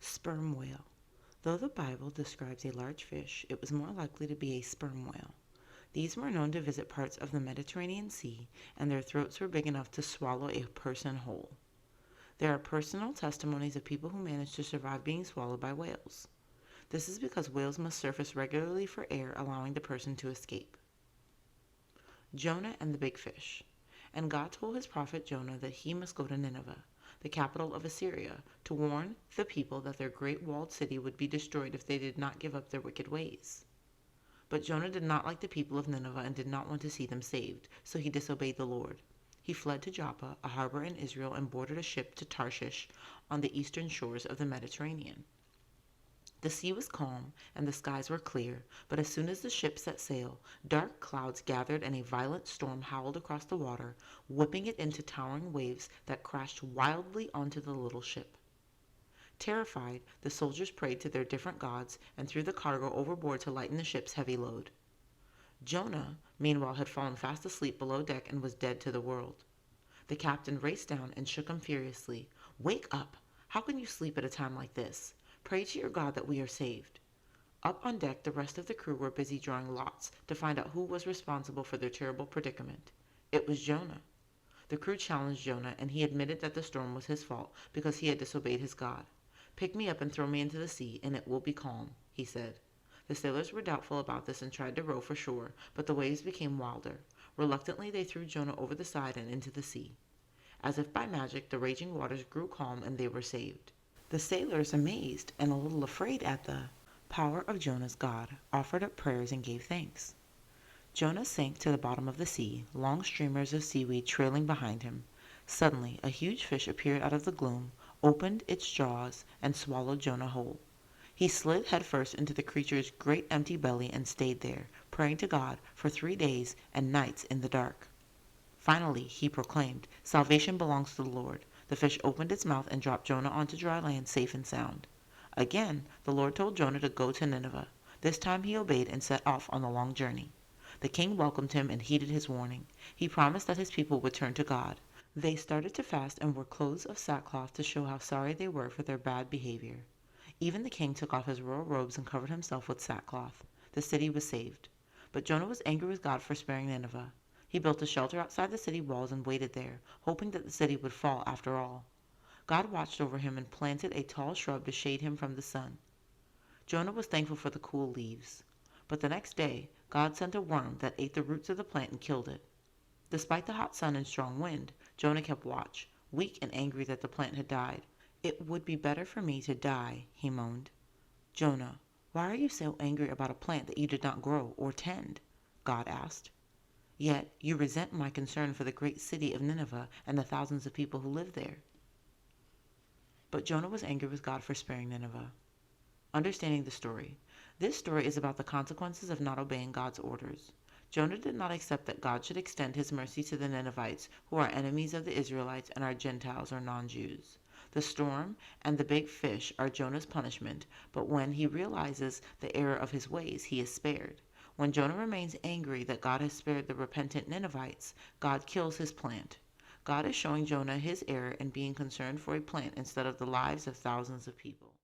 Sperm whale. Though the Bible describes a large fish, it was more likely to be a sperm whale. These were known to visit parts of the Mediterranean Sea, and their throats were big enough to swallow a person whole. There are personal testimonies of people who managed to survive being swallowed by whales. This is because whales must surface regularly for air, allowing the person to escape. Jonah and the big fish. And God told his prophet Jonah that he must go to Nineveh, the capital of Assyria, to warn the people that their great walled city would be destroyed if they did not give up their wicked ways. But Jonah did not like the people of Nineveh and did not want to see them saved, so he disobeyed the Lord. He fled to Joppa, a harbor in Israel, and boarded a ship to Tarshish on the eastern shores of the Mediterranean. The sea was calm and the skies were clear, but as soon as the ship set sail, dark clouds gathered and a violent storm howled across the water, whipping it into towering waves that crashed wildly onto the little ship. Terrified, the soldiers prayed to their different gods and threw the cargo overboard to lighten the ship's heavy load. Jonah, meanwhile, had fallen fast asleep below deck and was dead to the world. The captain raced down and shook him furiously. "Wake up! How can you sleep at a time like this? Pray to your God that we are saved." Up on deck, the rest of the crew were busy drawing lots to find out who was responsible for their terrible predicament. It was Jonah. The crew challenged Jonah, and he admitted that the storm was his fault because he had disobeyed his God. "Pick me up and throw me into the sea, and it will be calm," he said. The sailors were doubtful about this and tried to row for shore, but the waves became wilder. Reluctantly, they threw Jonah over the side and into the sea. As if by magic, the raging waters grew calm and they were saved. The sailors, amazed and a little afraid at the power of Jonah's God, offered up prayers and gave thanks. Jonah sank to the bottom of the sea, long streamers of seaweed trailing behind him. Suddenly, a huge fish appeared out of the gloom, opened its jaws, and swallowed Jonah whole. He slid headfirst into the creature's great empty belly and stayed there, praying to God for 3 days and nights in the dark. Finally, he proclaimed, "Salvation belongs to the Lord." The fish opened its mouth and dropped Jonah onto dry land safe and sound. Again, the Lord told Jonah to go to Nineveh. This time he obeyed and set off on the long journey. The king welcomed him and heeded his warning. He promised that his people would turn to God. They started to fast and wore clothes of sackcloth to show how sorry they were for their bad behavior. Even the king took off his royal robes and covered himself with sackcloth. The city was saved. But Jonah was angry with God for sparing Nineveh. He built a shelter outside the city walls and waited there, hoping that the city would fall after all. God watched over him and planted a tall shrub to shade him from the sun. Jonah was thankful for the cool leaves. But the next day, God sent a worm that ate the roots of the plant and killed it. Despite the hot sun and strong wind, Jonah kept watch, weak and angry that the plant had died. "It would be better for me to die," he moaned. "Jonah, why are you so angry about a plant that you did not grow or tend?" God asked. "Yet you resent my concern for the great city of Nineveh and the thousands of people who live there." But Jonah was angry with God for sparing Nineveh. Understanding the story. This story is about the consequences of not obeying God's orders. Jonah did not accept that God should extend his mercy to the Ninevites, who are enemies of the Israelites and are Gentiles or non-Jews. The storm and the big fish are Jonah's punishment, but when he realizes the error of his ways, he is spared. When Jonah remains angry that God has spared the repentant Ninevites, God kills his plant. God is showing Jonah his error in being concerned for a plant instead of the lives of thousands of people.